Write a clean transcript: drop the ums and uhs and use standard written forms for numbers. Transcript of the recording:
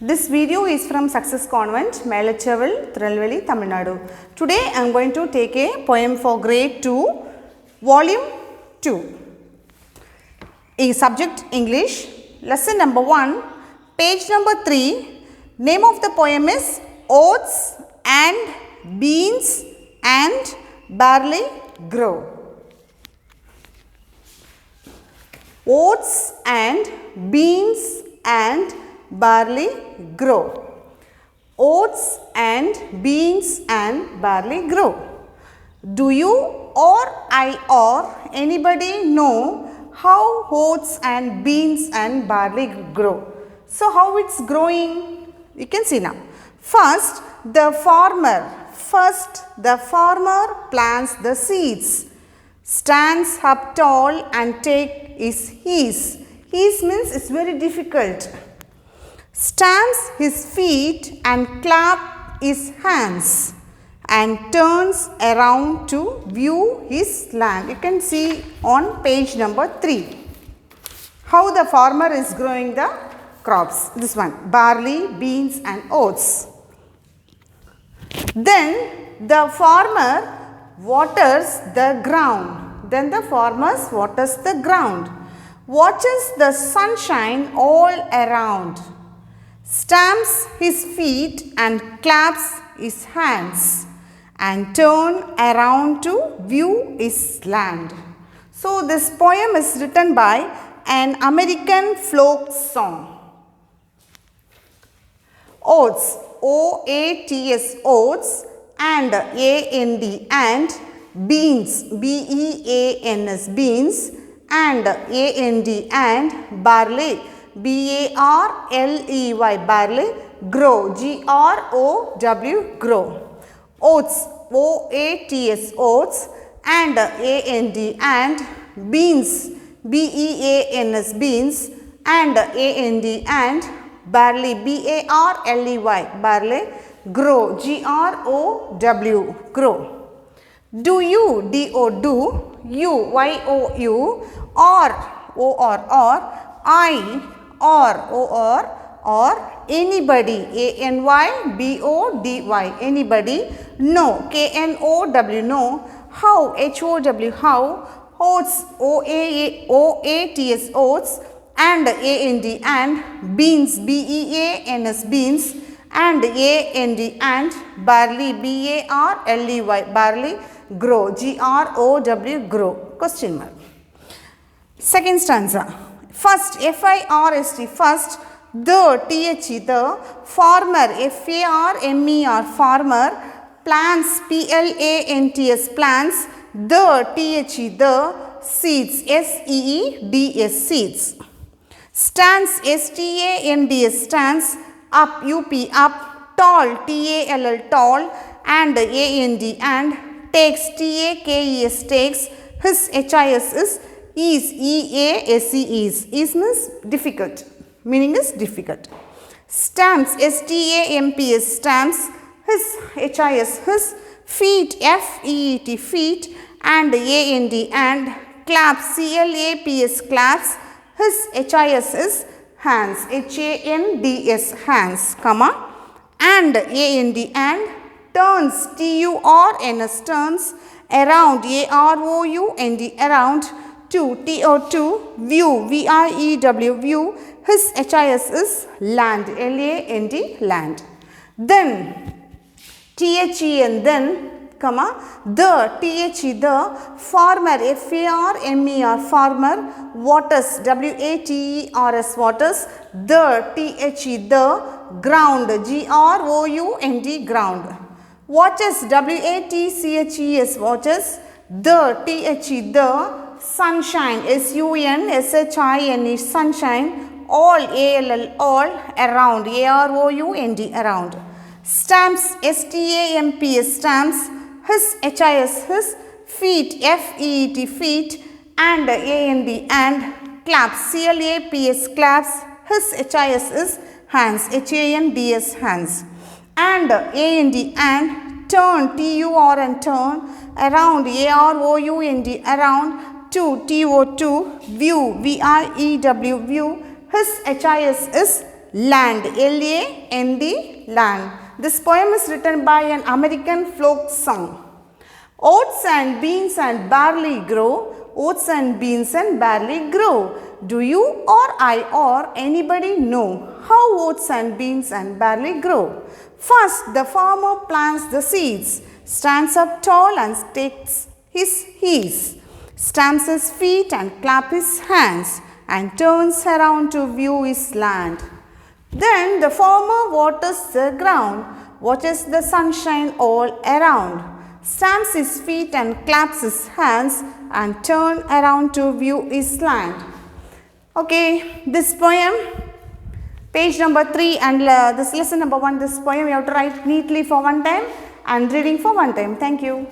This video is from Success Convent, Melachaval, Tirunelveli, Tamil Nadu. Today I am going to take a poem for grade 2, volume 2. A subject English, lesson number 1, page number 3. Name of the poem is Oats and Beans and Barley Grow. Oats and beans and barley grow. Oats and beans and barley grow. Do you or I or anybody know how oats and beans and barley grow? So how it's growing? You can see now. First the farmer plants the seeds, stands up tall and take his hees. Hees means it's very difficult. Stamps his feet and clap his hands and turns around to view his land. You can see on page number 3 how the farmer is growing the crops. This one, barley, beans and oats. Then the farmer waters the ground. Watches the sunshine all around. Stamps his feet and claps his hands and turn around to view his land. So this poem is written by an American folk song. Oats, O-A-T-S, oats, and A-N-D, and beans, B-E-A-N-S, beans, and A-N-D, and barley, B-A-R-L-E-Y, barley, grow, G-R-O-W, grow. Oats, O-A-T-S, oats, and A-N-D, and beans, B-E-A-N-S, beans, and A-N-D, and barley, B-A-R-L-E-Y, barley, grow, G-R-O-W, grow. Do you, D-O, do, you, Y-O-U, or, I, or, anybody, A-N-Y-B-O-D-Y, anybody, know, K-N-O-W, know, how, H-O-W, how, oats, O-A-T-S, oats, and A-N-D, and beans, B-E-A-N-S, beans, and A-N-D, and barley, B-A-R-L-E-Y, barley, grow, G-R-O-W, grow, question mark. Second stanza. First, F-I-R-S-T, first, the, T-H-E, the, farmer, F-A-R-M-E-R, farmer, plants, P-L-A-N-T-S, plants, the, T-H-E, the, seeds, S-E-E-D-S, seeds. Stands, S-T-A-N-D-S, stands, up, U-P, up, tall, T-A-L-L, tall, and A-N-D, and takes, T-A-K-E-S, takes, his, H-I-S, is, E-A-S-E, is means difficult, meaning is difficult. Stamps, S-T-A-M-P-S, stamps, his, H-I-S, his, feet, F-E-E-T, feet, and A-N-D, and claps, C-L-A-P-S, claps, his, H-I-S, hands, H-A-N-D-S, hands, comma, and A-N-D, and turns, T-U-R-N-S, turns, around, A-R-O-U-N-D, around, to, T-O-to, view, V-I-E-W, view, his, H-I-S, land, L-A-N-D, land. Then, T-H-E-N, then, comma, the, T-H-E, the, farmer, F-A-R-M-E-R, farmer, waters, W-A-T-E-R-S, waters, the, T-H-E, the, ground, G-R-O-U-N-D, ground. Watches, W-A-T-C-H-E-S, watches, the, T-H-E, the, sunshine, S-U-N-S-H-I-N-E, sunshine, all, A-L-L, all, around, A-R-O-U-N-D, around. Stamps, S-T-A-M-P-S, stamps, his, H-I-S, his, feet, F-E-E-T, feet, and A-N-D, and claps, C-L-A-P-S, claps, his, H-I-S, hands, H-A-N-D-S, hands, and A-N-D, and turn, T-U-R, and turn, around, A-R-O-U-N-D, around, to, T-O, to, view, V-I-E-W, view, his, H-I-S, land, L-A-N-D, land. This poem is written by an American folk song. Oats and beans and barley grow, oats and beans and barley grow. Do you or I or anybody know how oats and beans and barley grow? First, the farmer plants the seeds, stands up tall and takes his heels, stamps his feet and claps his hands, and turns around to view his land. Then the farmer waters the ground, watches the sunshine all around, stamps his feet and claps his hands, and turns around to view his land. Okay, this poem, page number 3 and this lesson number 1, this poem you have to write neatly for one time and reading for one time. Thank you.